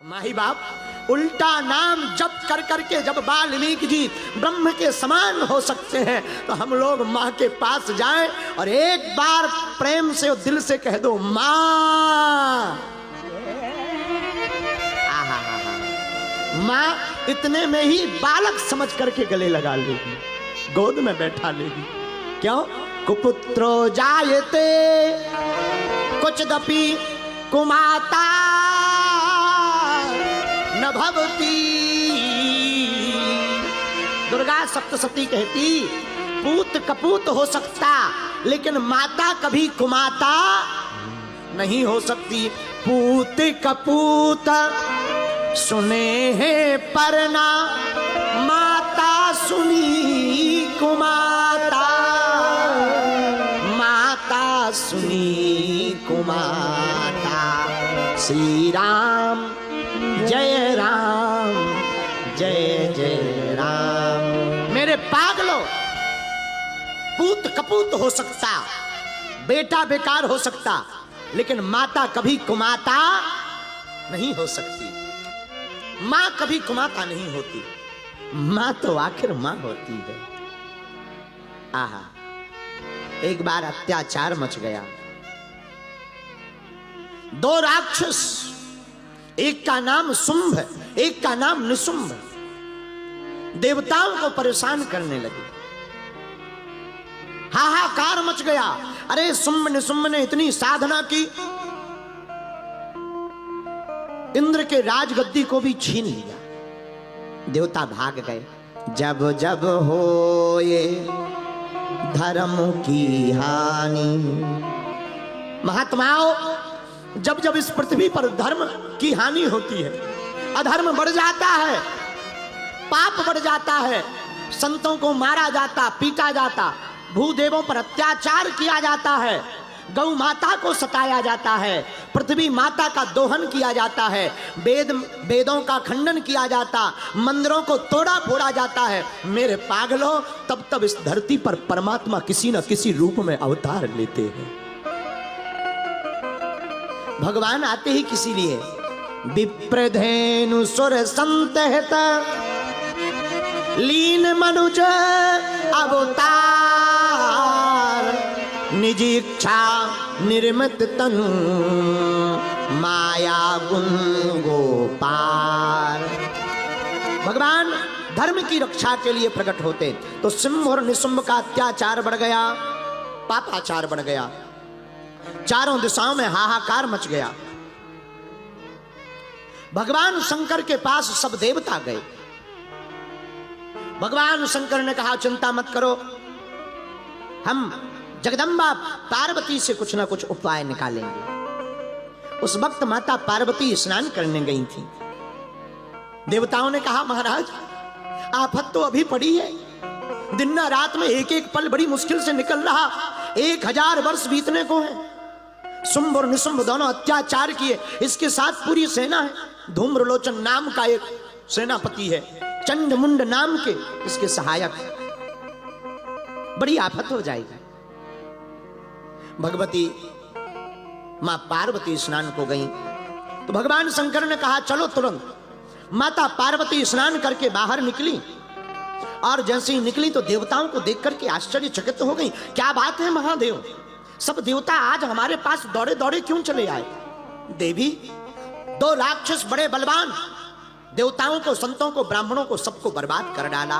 माही बाप उल्टा नाम जप कर करके जब वाल्मीकि जी ब्रह्म के समान हो सकते हैं तो हम लोग माँ के पास जाएं और एक बार प्रेम से और दिल से कह दो माँ। माँ इतने में ही बालक समझ करके गले लगा लेगी, गोद में बैठा लेगी। क्यों? कुपुत्रो जायते कुचदपि कुमाता न भवती। दुर्गा सप्तशती कहती पूत कपूत हो सकता लेकिन माता कभी कुमाता नहीं हो सकती। पूत कपूत सुने हैं परना माता सुनी कुमाता, माता सुनी कुमाता। श्री राम जय राम जय जय राम। मेरे पागलों, पूत कपूत हो सकता, बेटा बेकार हो सकता लेकिन माता कभी कुमाता नहीं हो सकती। मां कभी कुमाता नहीं होती, मां तो आखिर मां होती है। आहा, एक बार अत्याचार मच गया। दो राक्षस, एक का नाम शुंभ एक का नाम निशुंभ, देवताओं को परेशान करने लगे। हाहाकार मच गया। अरे शुंभ निशुंभ ने इतनी साधना की, इंद्र के राजगद्दी को भी छीन लिया। देवता भाग गए। जब जब होए धर्म की हानि, महात्माओं, जब जब इस पृथ्वी पर धर्म की हानि होती है, अधर्म बढ़ जाता है, पाप बढ़ जाता है, संतों को मारा जाता, पीटा जाता, भूदेवों पर अत्याचार किया जाता है, गौ माता को सताया जाता है, पृथ्वी माता का दोहन किया जाता है, वेदों का खंडन किया जाता, मंदिरों को तोड़ा फोड़ा जाता है। मेरे पागलों, तब तब इस धरती पर परमात्मा किसी न किसी रूप में अवतार लेते हैं। भगवान आते ही किसी लिए। विप्रधेनु सुर संतहित लीन मनुज अवतार, निज इच्छा निर्मित तनु माया गुण गोपार। भगवान धर्म की रक्षा के लिए प्रकट होते तो सिंह और निशुंभ का अत्याचार बढ़ गया, पापाचार बढ़ गया, चारों दिशाओं में हाहाकार मच गया। भगवान शंकर के पास सब देवता गए। भगवान शंकर ने कहा चिंता मत करो, हम जगदम्बा पार्वती से कुछ ना कुछ उपाय निकालेंगे। उस वक्त माता पार्वती स्नान करने गई थी। देवताओं ने कहा महाराज आफत तो अभी पड़ी है, दिन रात में एक एक पल बड़ी मुश्किल से निकल रहा, 1000 वर्ष बीतने को है। शुंभ और निशुंभ दोनों अत्याचार किए, इसके साथ पूरी सेना है। धूम्रलोचन नाम का एक सेनापति है, चंडमुंड नाम के इसके सहायक, बड़ी आफत हो जाएगी। भगवती मां पार्वती स्नान को गई तो भगवान शंकर ने कहा चलो तुरंत। माता पार्वती स्नान करके बाहर निकली और जैसे ही निकली तो देवताओं को देख करके आश्चर्यचकित हो गई। क्या बात है महादेव, सब देवता आज हमारे पास दौड़े दौड़े क्यों चले आए? देवी, 2 राक्षस बड़े बलवान देवताओं को, संतों को, ब्राह्मणों को, सबको बर्बाद कर डाला।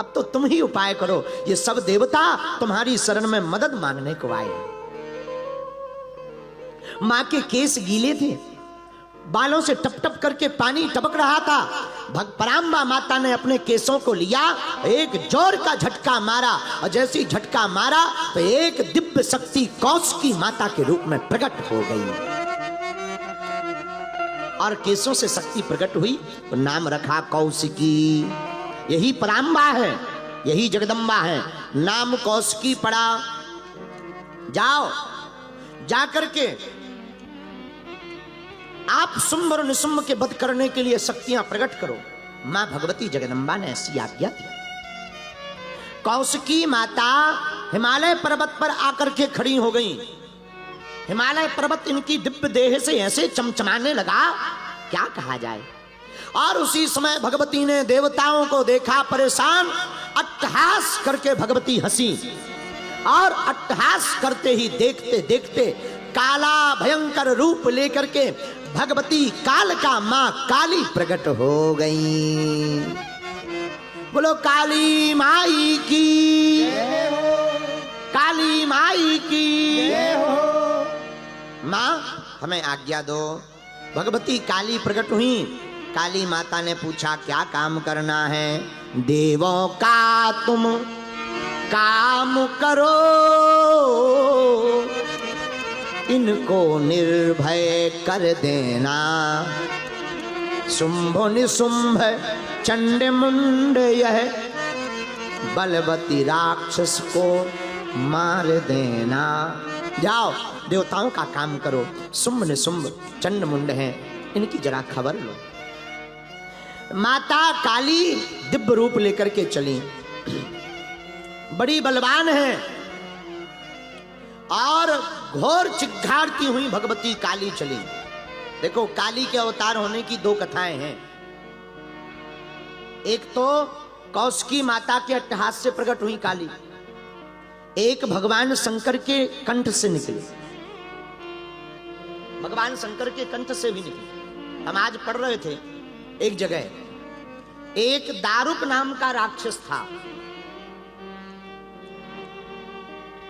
अब तो तुम ही उपाय करो। ये सब देवता तुम्हारी शरण में मदद मांगने को आए। मां के केस गीले थे, बालों से टप टप करके पानी टपक रहा था। पराम्बा माता ने अपने केसों को लिया, एक जोर का झटका मारा और जैसे ही झटका मारा तो एक दिव्य शक्ति कौशिकी माता के रूप में प्रकट हो गई। और केसों से शक्ति प्रकट हुई तो नाम रखा कौशिकी। यही पराम्बा है, यही जगदम्बा है, नाम कौशिकी पड़ा। जाओ, जाकर के आप शुंभ और निशुंभ के वध करने के लिए शक्तियां प्रकट करो। मां भगवती जगदम्बा ने ऐसी आज्ञा दी। कौशिकी माता हिमालय पर्वत पर आकर के खड़ी हो गई। हिमालय पर्वत इनकी दिव्य देह से ऐसे चमचमाने लगा क्या कहा जाए। और उसी समय भगवती ने देवताओं को देखा परेशान, अट्टहास करके भगवती हंसी, और अट्टहास करते ही देखते देखते काला भयंकर रूप लेकर के भगवती कालका मां काली प्रकट हो गई। बोलो काली माई की, काली माई की। मां हमें आज्ञा दो। भगवती काली प्रकट हुई। काली माता ने पूछा क्या काम करना है। देवों का तुम काम करो, इनको निर्भय कर देना। शुंभ निशुंभ चंड मुंड यह बलवती राक्षस को मार देना। जाओ देवताओं का काम करो, शुंभ निशुंभ चंड मुंड है, इनकी जरा खबर लो। माता काली दिव्य रूप लेकर के चली, बड़ी बलवान है, और घोर चिघाड़ती हुई भगवती काली चली। देखो काली के अवतार होने की दो कथाएं हैं। एक तो कौशिकी माता के अट्टहास से प्रकट हुई काली, एक भगवान शंकर के कंठ से निकली। भगवान शंकर के कंठ से भी निकली। हम आज पढ़ रहे थे एक जगह, एक दारुक नाम का राक्षस था,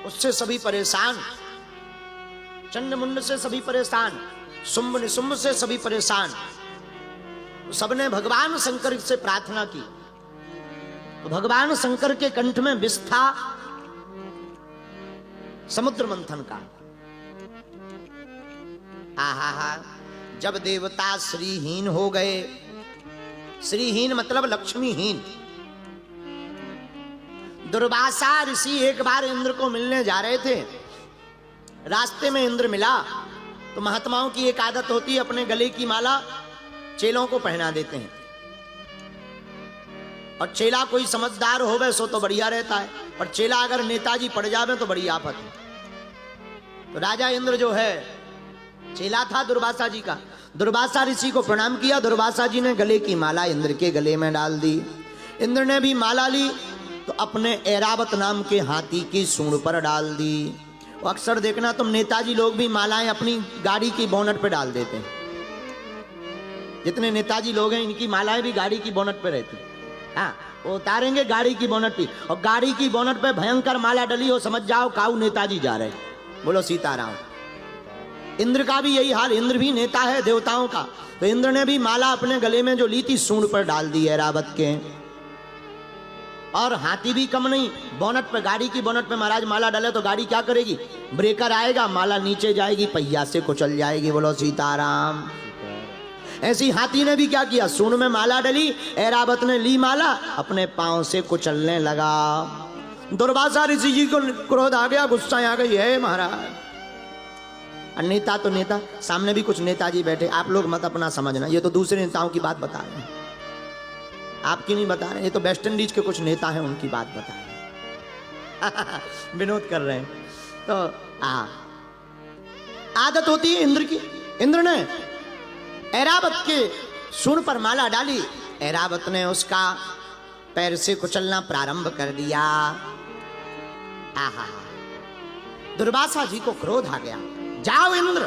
उससे सभी परेशान, चंडमुंड से सभी परेशान, शुंभ निशुंभ से सभी परेशान। सबने भगवान शंकर से प्रार्थना की, तो भगवान शंकर के कंठ में विष था समुद्र मंथन का। आहा, जब देवता श्रीहीन हो गए, श्रीहीन मतलब लक्ष्मीहीन। दुर्वासा ऋषि एक बार इंद्र को मिलने जा रहे थे, रास्ते में इंद्र मिला। तो महात्माओं की एक आदत होती है, अपने गले की माला चेलों को पहना देते हैं, और चेला कोई समझदार होवे सो तो बढ़िया रहता है, और चेला अगर नेताजी पड़ जावे तो बड़ी आफत है। तो राजा इंद्र जो है चेला था दुर्वासा जी का, दुर्वासा ऋषि को प्रणाम किया। दुर्वासा जी ने गले की माला इंद्र के गले में डाल दी। इंद्र ने भी माला ली तो अपने ऐरावत नाम के हाथी की सूंड पर डाल दी। वो अक्सर देखना तुम नेताजी लोग भी मालाएं अपनी गाड़ी की बोनट पे डाल देते हैं। जितने नेताजी लोग हैं इनकी मालाएं भी गाड़ी की बोनट पे रहती है। हाँ, वो उतारेंगे गाड़ी की बोनट पे, और गाड़ी की बोनट पे भयंकर माला डली हो, समझ जाओ काऊ नेताजी जा रहे। बोलो सीताराम। इंद्र का भी यही हाल, इंद्र भी नेता है देवताओं का। तो इंद्र ने भी माला अपने गले में जो ली थी सूंड पर डाल दी ऐरावत के। और हाथी भी कम नहीं, बोनट पे, गाड़ी की बोनट पे महाराज माला डाले तो गाड़ी क्या करेगी, ब्रेकर आएगा, माला नीचे जाएगी, पहिया से कुचल जाएगी। बोलो सीताराम। ऐसी हाथी ने भी क्या किया, सूंड में माला डली, ऐरावत ने ली माला, अपने पांव से कुचलने लगा। दुर्वासा ऋषि जी को क्रोध आ गया, गुस्सा आ गई है महाराज। नेता तो नेता, सामने भी कुछ नेताजी बैठे, आप लोग मत अपना समझना, ये तो दूसरे नेताओं की बात बता रहे हैं, आपकी नहीं बता रहे। ये तो वेस्ट इंडीज के कुछ नेता हैं, उनकी बात बता रहे हैं विनोद कर रहे हैं। तो आदत होती है इंद्र की। इंद्र ने ऐरावत के सूंड पर माला डाली, ऐरावत ने उसका पैर से कुचलना प्रारंभ कर दिया। आहा, दुर्वासा जी को क्रोध आ गया। जाओ इंद्र,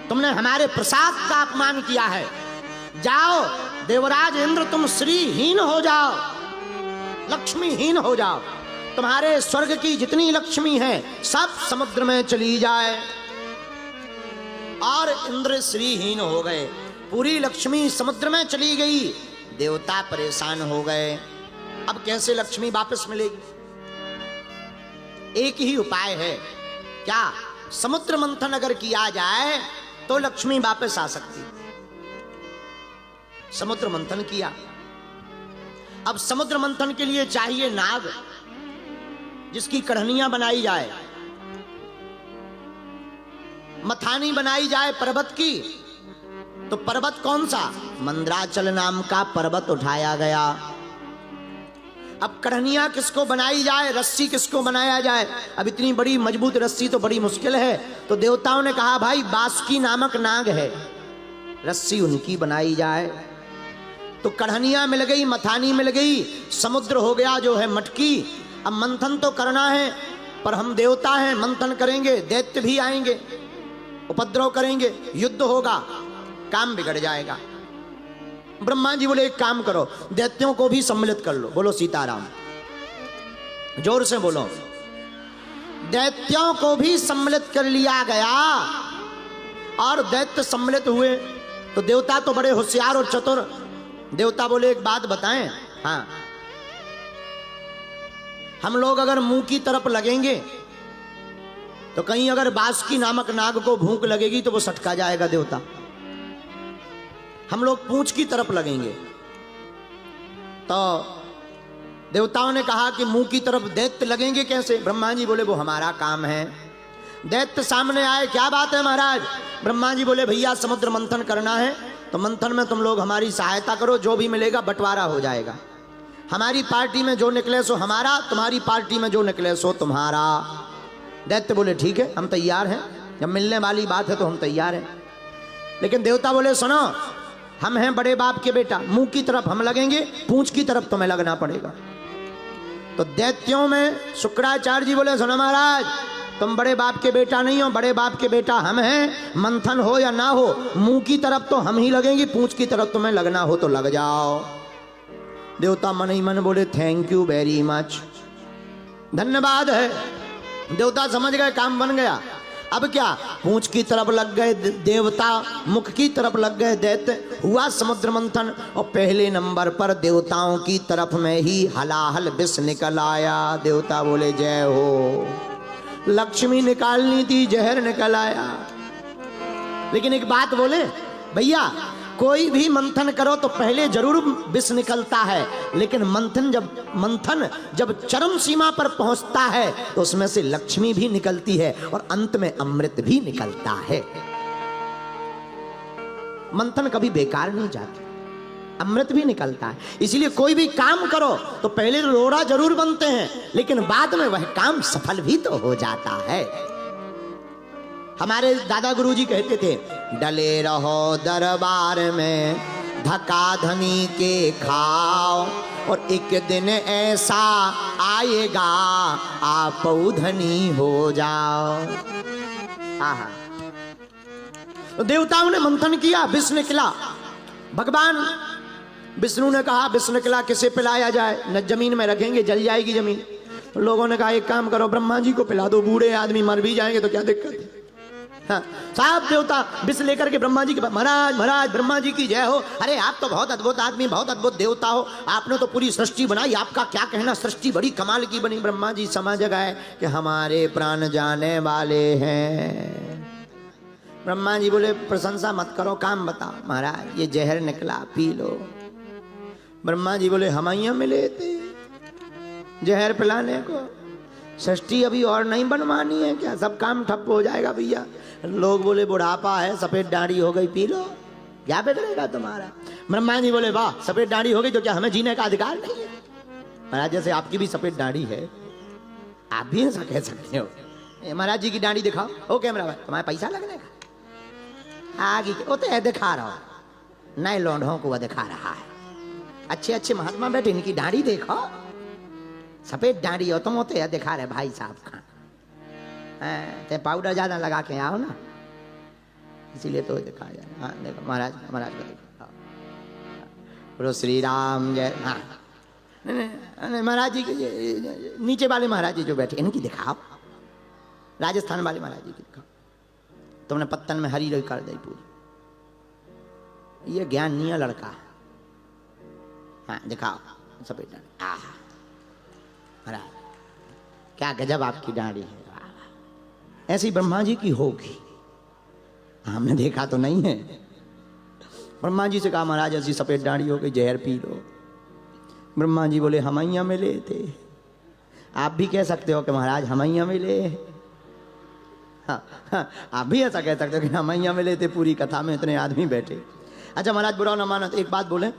तुमने हमारे प्रसाद का अपमान किया है, जाओ देवराज इंद्र, तुम श्रीहीन हो जाओ, लक्ष्मीहीन हो जाओ, तुम्हारे स्वर्ग की जितनी लक्ष्मी है सब समुद्र में चली जाए। और इंद्र श्रीहीन हो गए, पूरी लक्ष्मी समुद्र में चली गई। देवता परेशान हो गए, अब कैसे लक्ष्मी वापस मिलेगी। एक ही उपाय है, क्या, समुद्र मंथन अगर किया जाए तो लक्ष्मी वापस आ सकती। समुद्र मंथन किया। अब समुद्र मंथन के लिए चाहिए नाग, जिसकी कढ़नियां बनाई जाए, मथानी बनाई जाए पर्वत की। तो पर्वत कौन सा, मंदराचल नाम का पर्वत उठाया गया। अब कढ़नियां किसको बनाई जाए, रस्सी किसको बनाया जाए। अब इतनी बड़ी मजबूत रस्सी तो बड़ी मुश्किल है। तो देवताओं ने कहा भाई बासुकी नामक नाग है, रस्सी उनकी बनाई जाए। तो कढ़नियां मिल गई, मथानी मिल गई, समुद्र हो गया जो है मटकी। अब मंथन तो करना है, पर हम देवता हैं, मंथन करेंगे, दैत्य भी आएंगे, उपद्रव करेंगे, युद्ध होगा, काम बिगड़ जाएगा। ब्रह्मा जी बोले एक काम करो, दैत्यों को भी सम्मिलित कर लो। बोलो सीताराम, जोर से बोलो। दैत्यों को भी सम्मिलित कर लिया गया और दैत्य सम्मिलित हुए। तो देवता तो बड़े होशियार और चतुर। देवता बोले एक बात बताएं, हाँ, हम लोग अगर मुंह की तरफ लगेंगे तो कहीं अगर बासुकी नामक नाग को भूख लगेगी तो वो सटका जाएगा देवता। हम लोग पूंछ की तरफ लगेंगे। तो देवताओं ने कहा कि मुंह की तरफ दैत्य लगेंगे कैसे? ब्रह्मा जी बोले वो हमारा काम है। दैत्य सामने आए, क्या बात है महाराज? ब्रह्मा जी बोले भैया समुद्र मंथन करना है, तो मंथन में तुम लोग हमारी सहायता करो, जो भी मिलेगा बंटवारा हो जाएगा। हमारी पार्टी में जो निकले सो हमारा, तुम्हारी पार्टी में जो निकले सो तुम्हारा। दैत्य बोले ठीक है, हम तैयार हैं, जब मिलने वाली बात है तो हम तैयार हैं। लेकिन देवता बोले सुनो, हम हैं बड़े बाप के बेटा, मुंह की तरफ हम लगेंगे, पूंछ की तरफ तुम्हें लगना पड़ेगा। तो दैत्यों में शुक्राचार्य जी बोले सुनो महाराज, तुम बड़े बाप के बेटा नहीं हो, बड़े बाप के बेटा हम हैं। मंथन हो या ना हो, मुंह की तरफ तो हम ही लगेंगे, पूंछ की तरफ तुम्हें लगना हो तो लग जाओ। देवता मन ही मन बोले थैंक यू वेरी मच, धन्यवाद है। देवता समझ गए काम बन गया। अब क्या, पूंछ की तरफ लग गए देवता, मुख की तरफ लग गए दैत्य। हुआ समुद्र मंथन और पहले नंबर पर देवताओं की तरफ में ही हलाहल विष निकल आया। देवता बोले जय हो। लक्ष्मी निकालनी थी, जहर निकल आया। लेकिन एक बात बोले भैया, कोई भी मंथन करो तो पहले जरूर विष निकलता है, लेकिन मंथन जब चरम सीमा पर पहुंचता है तो उसमें से लक्ष्मी भी निकलती है और अंत में अमृत भी निकलता है। मंथन कभी बेकार नहीं जाता, अमृत भी निकलता है। इसलिए कोई भी काम करो तो पहले रोड़ा जरूर बनते हैं, लेकिन बाद में वह काम सफल भी तो हो जाता है। हमारे दादा गुरुजी कहते थे, डले रहो दरबार में धक्का धनी के खाओ, और एक दिन ऐसा आएगा आप धनी हो जाओ। आहा। तो देवताओं ने मंथन किया, विष निकला। भगवान विष्णु ने कहा विष निकला, किसे पिलाया जाए? न जमीन में रखेंगे, जल जाएगी जमीन। तो लोगों ने कहा एक काम करो, ब्रह्मा जी को पिला दो, बूढ़े आदमी मर भी जाएंगे तो क्या दिक्कत है। हाँ, साहब देवता विष लेकर के ब्रह्मा जी के, महाराज महाराज ब्रह्मा जी की जय हो। अरे आप तो बहुत अद्भुत आदमी, बहुत अद्भुत देवता हो, आपने तो पूरी सृष्टि बनाई, आपका क्या कहना, सृष्टि बड़ी कमाल की बनी। ब्रह्मा जी समझ गए कि हमारे प्राण जाने वाले हैं। ब्रह्मा जी बोले प्रशंसा मत करो, काम बताओ। महाराज ये जहर निकला, पी लो। ब्रह्मा जी बोले हम यहाँ मिले थे जहर पिलाने को, सृष्टि अभी और नहीं बनवानी है क्या? सब काम ठप हो जाएगा भैया। लोग बोले बुढ़ापा है, सफेद दाढ़ी हो गई, पी लो, क्या बिगड़ेगा तुम्हारा? ब्रह्मा जी बोले वाह, सफेद दाढ़ी हो गई तो क्या हमें जीने का अधिकार नहीं है? महाराज जैसे आपकी भी सफेद दाढ़ी है, आप भी ऐसा कह सकते हो। महाराज जी की दाढ़ी दिखाओ। ओ कैमरा भाई, तुम्हारा पैसा लगने का आगे वो तो दिखा रहा हो, नए लौंडों को वह दिखा रहा है। अच्छे अच्छे महात्मा बैठे, इनकी दाढ़ी देखो, सफेद दाढ़ी हो तुम होते है दिखा रहे भाई साहब का। ते पाउडर ज्यादा लगा के आओ ना, इसीलिए तो दिखा जाए। हाँ देखो महाराज, महाराज को देखो, बोलो श्री राम जय। हाँ नहीं महाराज जी के नीचे वाले महाराज जी जो बैठे इनकी दिखाओ, राजस्थान वाले महाराज जी की दिखाओ। तुमने पत्तन में हरी रही कर दी पूरी, ये ज्ञानीय लड़का। हाँ दिखाओ सफेद दाढ़ी। आहा महाराज क्या गजब आपकी दाढ़ी है, ऐसी ब्रह्मा जी की होगी, हमने देखा तो नहीं है। ब्रह्मा जी से कहा महाराज ऐसी सफेद दाढ़ी हो गई, जहर पी लो। ब्रह्मा जी बोले हम यहाँ मिले थे। आप भी कह सकते हो कि महाराज हम यहाँ मिले। हाँ, हाँ, आप भी ऐसा कह सकते हो कि हम यहाँ मिले थे, पूरी कथा में इतने आदमी बैठे। अच्छा महाराज बुरा ना मानो तो एक बात बोले,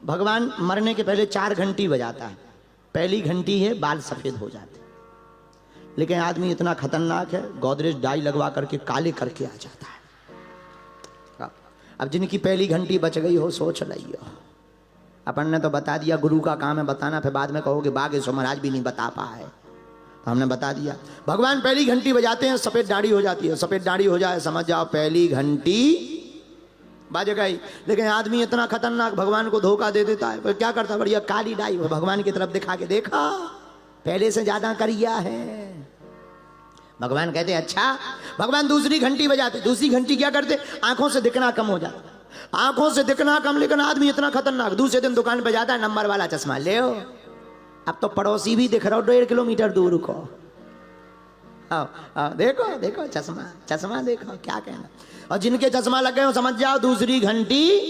भगवान मरने के पहले 4 घंटी बजाता है। पहली घंटी है बाल सफेद हो जाते, लेकिन आदमी इतना खतरनाक है, गोदरेज डाई लगवा करके काले करके आ जाता है। अब जिनकी पहली घंटी बच गई हो सोच लियो। अपन ने तो बता दिया, गुरु का काम है बताना, फिर बाद में कहोगे बागेश्वर महाराज भी नहीं बता पाए, तो हमने बता दिया। भगवान पहली घंटी बजाते हैं, सफेद दाढ़ी हो जाती है। सफेद दाढ़ी हो जाए समझ जाओ पहली घंटी बज गई। लेकिन आदमी इतना खतरनाक भगवान को धोखा दे देता है, फिर क्या करता, बढ़िया काली डाई भगवान की तरफ दिखा के देखा पहले से ज्यादा करिया है। भगवान कहते अच्छा। भगवान दूसरी घंटी बजाते, दूसरी घंटी क्या करते, आंखों से दिखना कम हो जाता, आंखों से दिखना कम। लेकिन आदमी इतना खतरनाक, दूसरे दिन दुकान पे जाता है, नंबर वाला चश्मा ले ओ। अब तो पड़ोसी भी दिख रहा हो 1.5 किलोमीटर दूर को। आओ आओ देखो देखो चश्मा, चश्मा देखो, क्या कहना। और जिनके चश्मा लग गए हो समझ जाओ दूसरी घंटी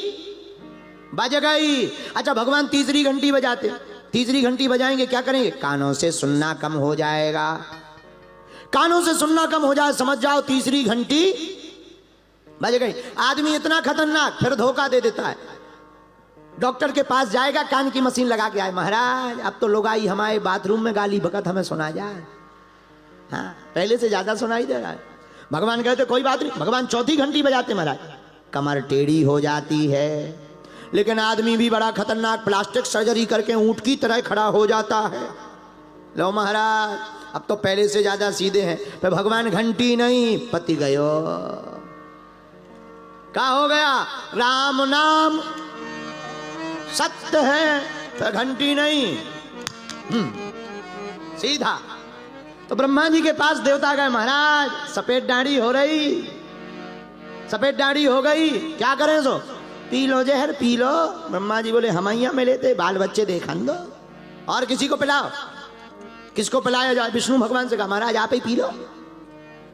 बज गई। अच्छा भगवान तीसरी घंटी बजाते, तीसरी घंटी बजाएंगे क्या करेंगे, कानों से सुनना कम हो जाएगा। कानों से सुनना कम हो जाए समझ जाओ तीसरी घंटी बज गई। आदमी इतना खतरनाक, फिर धोखा दे देता है। डॉक्टर के पास जाएगा, कान की मशीन लगा के आए, महाराज अब तो लोग आई हमारे बाथरूम में गाली बकत हमें सुना जाए। हाँ पहले से ज्यादा सुनाई दे रहा है। भगवान कहते कोई बात नहीं। भगवान चौथी घंटी बजाते, महाराज कमर टेढ़ी हो जाती है। लेकिन आदमी भी बड़ा खतरनाक, प्लास्टिक सर्जरी करके ऊंट की तरह खड़ा हो जाता है। लो महाराज अब तो पहले से ज्यादा सीधे हैं। फिर भगवान घंटी नहीं, पति गयो। क्या हो गया, राम नाम सत्य है, तो घंटी नहीं, सीधा। तो ब्रह्मा जी के पास देवता गए, महाराज सफेद दाढ़ी हो रही, सफेद दाढ़ी हो गई, क्या करें सो, पी लो जहर पी लो। ब्रह्मा जी बोले हमैया में लेते, बाल बच्चे देखन दो और किसी को पिलाओ। किसको पिलाया जाए, विष्णु भगवान से कहा महाराज आप ही पी लो।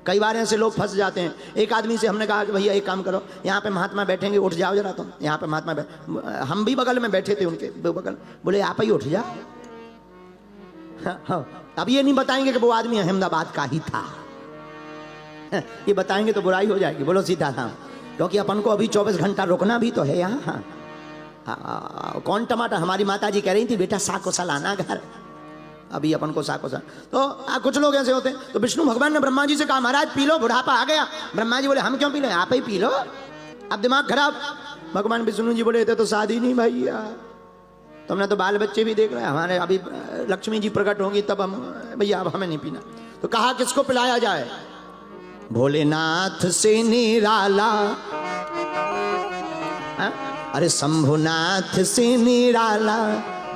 कई बार ऐसे लोग फंस जाते हैं। एक आदमी से हमने कहा कि भैया एक काम करो, यहाँ पे महात्मा बैठेंगे, उठ जाओ जरा तुम, यहाँ पे महात्मा हम भी बगल में बैठे थे उनके बगल, बोले आप ही उठ जाओ। हाँ, अब ये नहीं बताएंगे कि वो आदमी अहमदाबाद का ही था, ये बताएंगे तो बुराई हो जाएगी। बोलो सीधा था, क्योंकि अपन को अभी 24 घंटा रुकना भी तो है यहाँ। कौन टमाटर, हमारी माता जी कह रही थी बेटा साको लाना घर, अभी अपन को साको सा। तो कुछ लोग ऐसे होते हैं। तो विष्णु भगवान ने ब्रह्मा जी से कहा महाराज पी लो, बुढ़ापा आ गया। ब्रह्मा जी बोले हम क्यों पी लो, आप ही पी लो, अब दिमाग खराब। भगवान विष्णु जी बोले थे तो शादी नहीं भैया, तुमने तो बाल बच्चे भी देख रहे हैं, हमारे अभी लक्ष्मी जी प्रकट होंगी तब हम, भैया अब हमें नहीं पीना। तो कहा किसको पिलाया जाए, भोलेनाथ से निराला, अरे शंभुनाथ से निराला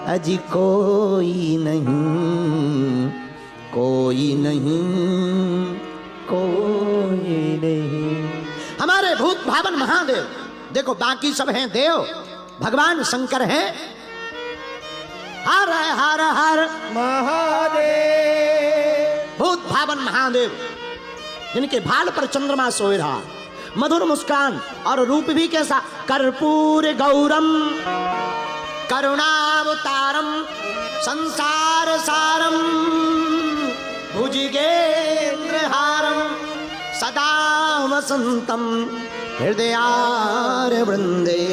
अजी कोई नहीं, कोई नहीं, कोई नहीं। हमारे भूत भावन महादेव, देखो बाकी सब हैं देव, भगवान शंकर हैं। हर हर हर महादेव, भूत भावन महादेव, जिनके भाल पर चंद्रमा सोए रहा, मधुर मुस्कान और रूप भी कैसा, कर्पूर गौरम करुणावतारम संसार सारम भुजगेन्द्रहारम सदा वसंतम हृदयार वृंदे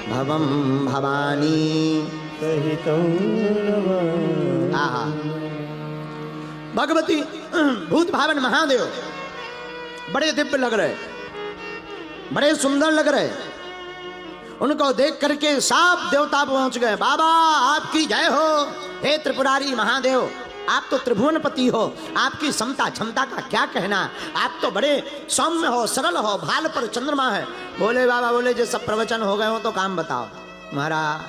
भवम भवानी सहितं। भगवती भूत भावन महादेव बड़े दिव्य लग रहे, बड़े सुंदर लग रहे। उनको देख करके सब देवता पहुंच गए, बाबा आपकी जय हो, हे त्रिपुरारी महादेव, आप तो त्रिभुवनपति हो, आपकी समता क्षमता का क्या कहना, आप तो बड़े सौम्य हो, सरल हो, भाल पर चंद्रमा है। बोले बाबा बोले जो सब प्रवचन हो गए हो तो काम बताओ। महाराज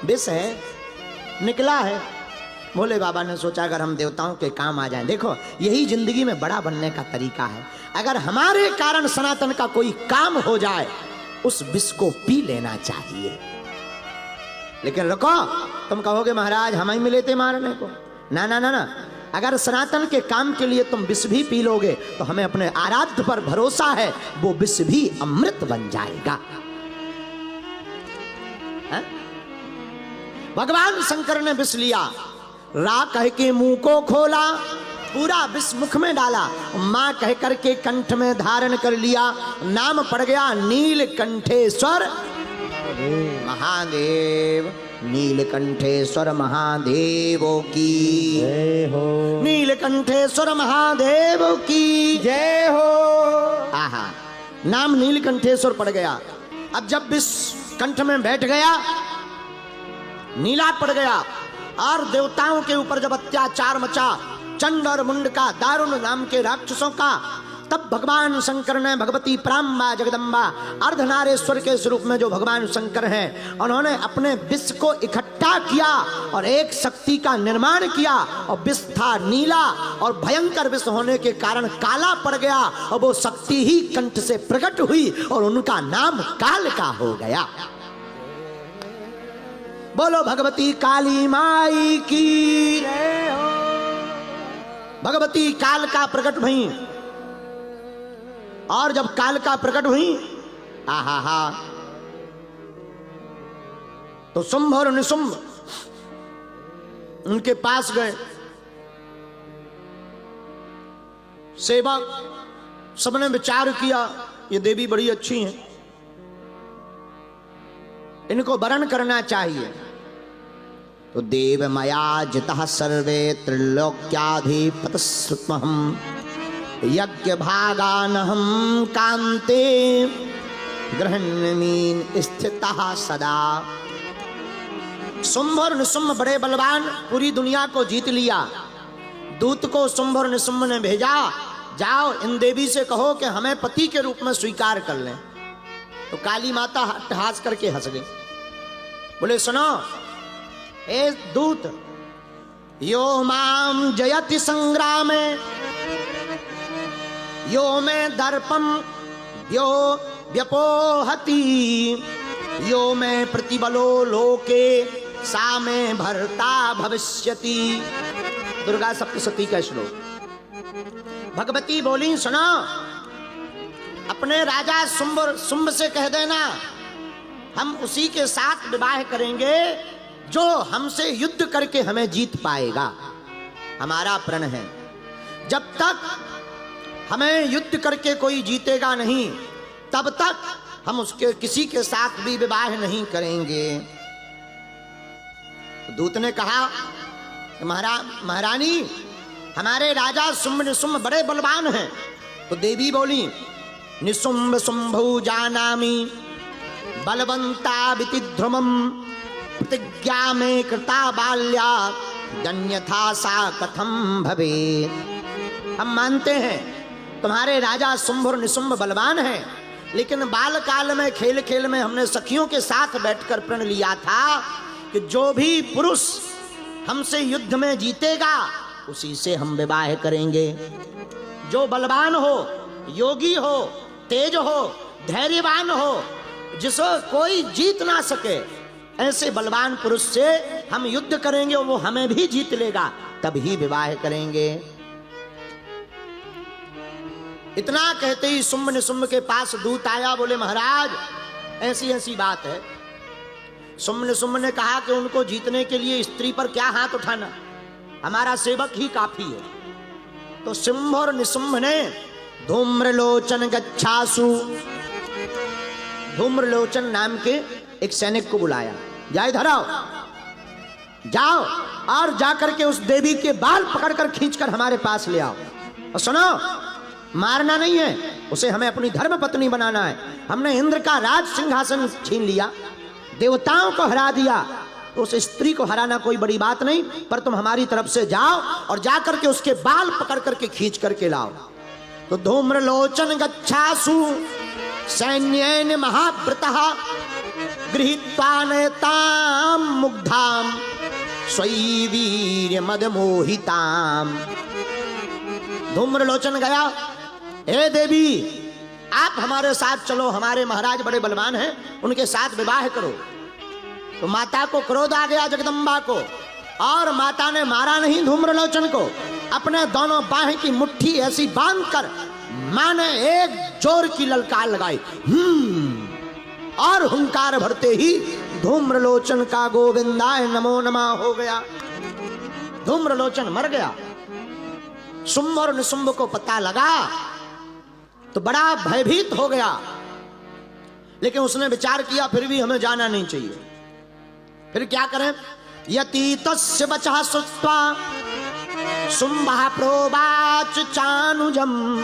विष है निकला है। भोले बाबा ने सोचा अगर हम देवताओं के काम आ जाएं, देखो यही जिंदगी में बड़ा बनने का तरीका है, अगर हमारे कारण सनातन का कोई काम हो जाए उस विष को पी लेना चाहिए। लेकिन रुको, तुम कहोगे महाराज हम ही मिले थे मारने को, ना ना ना ना, अगर सनातन के काम के लिए तुम विष भी पी लोगे तो हमें अपने आराध्य पर भरोसा है, वो विष भी अमृत बन जाएगा। है? भगवान शंकर ने विष लिया, रा कह के मुंह को खोला, पूरा विष मुख में डाला, मां कह करके कंठ में धारण कर लिया, नाम पड़ गया नीलकंठेश्वर महादेव। नीलकंठेश्वर महादेव की जय हो, नीलकंठेश्वर महादेव की जय हो। आहा, नाम नीलकंठेश्वर पड़ गया। अब जब विष कंठ में बैठ गया, नीला पड़ गया और देवताओं के ऊपर जब अत्याचार मचा, चंड और मुंड का, दारुण नाम के राक्षसों का, तब भगवान शंकर ने भगवती प्राम्बा जगदम्बा अर्धनारेश्वर के स्वरूप में जो भगवान शंकर हैं, उन्होंने अपने विष को इकट्ठा किया और एक शक्ति का निर्माण किया। और विष था नीला और भयंकर विष होने के कारण काला पड़ गया और वो शक्ति ही कंठ से प्रकट हुई और उनका नाम काल का हो गया। बोलो भगवती काली माई की। भगवती काल का प्रकट भई और जब काल का प्रकट हुई, आहा हा, तो शुंभ और निशुंभ उनके पास गए। सेवक सबने विचार किया, ये देवी बड़ी अच्छी हैं, इनको वरण करना चाहिए। तो देव मया जितः सर्वे त्रिलोक्याधिपतस्त्वहम् यज्ञ भागानहं कांते गृहण्यमीन स्थितः सदा। शुंभ और निशुंभ बड़े बलवान, पूरी दुनिया को जीत लिया। दूत को शुंभ और निशुंभ ने भेजा, जाओ इन देवी से कहो कि हमें पति के रूप में स्वीकार कर लें। तो काली माता हास करके हंस गई, बोले सुनो ए दूत, यो माम जयति संग्रामे यो में दर्पम यो व्यपोहति यो में प्रतिबलो लोके सा में भरता भविष्यति। दुर्गा सप्तशती का श्लोक। भगवती बोली सुनो, अपने राजा शुंभ से कह देना हम उसी के साथ विवाह करेंगे जो हमसे युद्ध करके हमें जीत पाएगा। हमारा प्रण है, जब तक हमें युद्ध करके कोई जीतेगा नहीं तब तक हम उसके किसी के साथ भी विवाह नहीं करेंगे। दूत ने कहा महारानी, हमारे राजा शुंभ निशुंभ बड़े बलवान हैं। तो देवी बोली निशुंभ शुंभौ जानामि बलवंता विति ध्रुवम् प्रतिज्ञा में कृता बाल्या गण्यथा सा कथम भवेत्। हम मानते हैं तुम्हारे राजा शुंभ और निशुंभ बलवान हैं, लेकिन बाल काल में खेल खेल में हमने सखियों के साथ बैठकर प्रण लिया था कि जो भी पुरुष हमसे युद्ध में जीतेगा उसी से हम विवाह करेंगे। जो बलवान हो, योगी हो, तेज हो, धैर्यवान हो, जिसको कोई जीत ना सके, ऐसे बलवान पुरुष से हम युद्ध करेंगे और वो हमें भी जीत लेगा, तभी विवाह करेंगे। इतना कहते ही शुंभ निशुंभ के पास दूत आया, बोले महाराज ऐसी ऐसी बात है। शुंभ निशुंभ ने कहा कि उनको जीतने के लिए स्त्री पर क्या हाथ उठाना, हमारा सेवक ही काफी है। तो शुंभ और निशुंभ ने धूम्रलोचन गच्छासु, धूम्रलोचन नाम के एक सैनिक को बुलाया, जा इधर आओ, जाओ और जाकर के उस देवी के बाल पकड़कर खींचकर हमारे पास ले आओ। और सुनो, मारना नहीं है उसे, हमें अपनी धर्म पत्नी बनाना है। हमने इंद्र का राज सिंहासन छीन लिया, देवताओं को हरा दिया, तो उस स्त्री को हराना कोई बड़ी बात नहीं, पर तुम हमारी तरफ से जाओ और जाकर के उसके बाल पकड़ करके खींच करके लाओ। तो धूम्रलोचन गच्छासु सैन्येन महाव्रतः गृहीत्वा नयताम मुग्धाम स्वयं वीर्य मद मोहिताम। धूम्रलोचन गया, हे देवी आप हमारे साथ चलो, हमारे महाराज बड़े बलवान हैं, उनके साथ विवाह करो। तो माता को क्रोध आ गया, जगदम्बा को, और माता ने मारा नहीं धूम्रलोचन को, अपने दोनों बाहें की मुट्ठी ऐसी बांधकर मां ने एक जोर की ललकार लगाई, और हुंकार भरते ही धूम्रलोचन का गोविंदाय नमो नमः हो गया। धूम्रलोचन मर गया। शुंभ और निशुंभ को पता लगा तो बड़ा भयभीत हो गया, लेकिन उसने विचार किया फिर भी हमें जाना नहीं चाहिए। फिर क्या करें? यतीतस्य वचः श्रुत्वा शुंभः प्रोवाच चानुजम्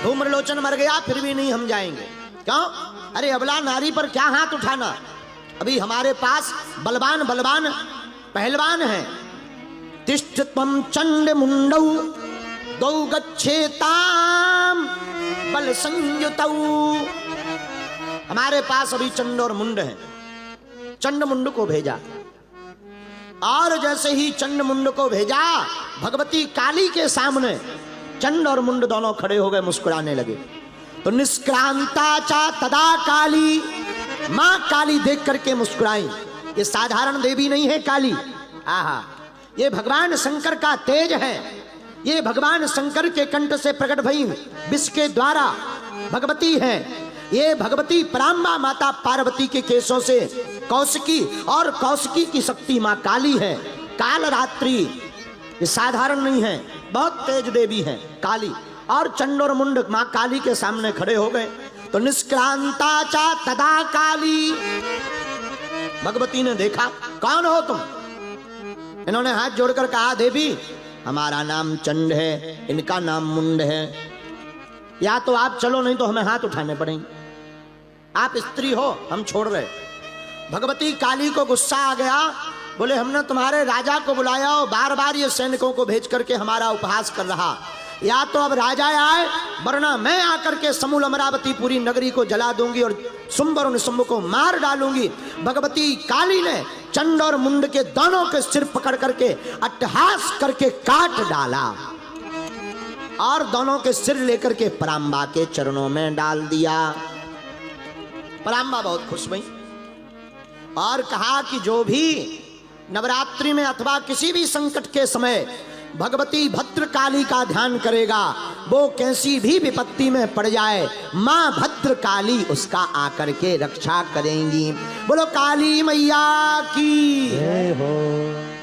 धूम्रलोचन मर गया फिर भी नहीं हम जाएंगे। क्यों? अरे अबला नारी पर क्या हाथ उठाना, अभी हमारे पास बलवान बलवान पहलवान हैं। तिष्ठ त्वं चंड मुंडौ गौ गच्छेताम बल संयुतौ। हमारे पास अभी चंड और मुंड है। चंड मुंड को भेजा और जैसे ही चंड मुंड को भेजा भगवती काली के सामने चंड और मुंड दोनों खड़े हो गए, मुस्कुराने लगे। तो निष्क्रांता चा तदा काली, मां काली देख करके मुस्कुराई। ये साधारण देवी नहीं है काली, आहा, ये भगवान शंकर का तेज है। ये भगवान शंकर के कंठ से प्रकट भई विष के द्वारा भगवती है। ये भगवती पराम्बा माता पार्वती के केशों से कौशिकी, और कौशिकी की शक्ति मां काली है। काल रात्रि, ये साधारण नहीं है, बहुत तेज देवी है काली। और चंड और मुंड मां काली के सामने खड़े हो गए। तो निष्क्रांता चा तदा काली, भगवती ने देखा, कौन हो तुम? इन्होंने हाथ जोड़कर कहा, देवी हमारा नाम चंड है, इनका नाम मुंड है, या तो आप चलो नहीं तो हमें हाथ उठाने पड़ेंगे। आप स्त्री हो, हम छोड़ रहे। भगवती काली को गुस्सा आ गया, बोले हमने तुम्हारे राजा को बुलाया और बार बार ये सैनिकों को भेज करके हमारा उपहास कर रहा, या तो अब राजा आए वरना मैं आकर के समूल अमरावती पूरी नगरी को जला दूंगी और शुंभ और निशुंभ को मार डालूंगी। भगवती काली ने चंड और मुंड के दोनों के सिर पकड़ करके अट्टहास करके काट डाला और दोनों के सिर लेकर के पराम्बा के चरणों में डाल दिया। पराम्बा बहुत खुश हुई और कहा कि जो भी नवरात्रि में अथवा किसी भी संकट के समय भगवती भद्रकाली का ध्यान करेगा, वो कैसी भी विपत्ति में पड़ जाए, मां भद्रकाली उसका आकर के रक्षा करेंगी। बोलो काली मैया की।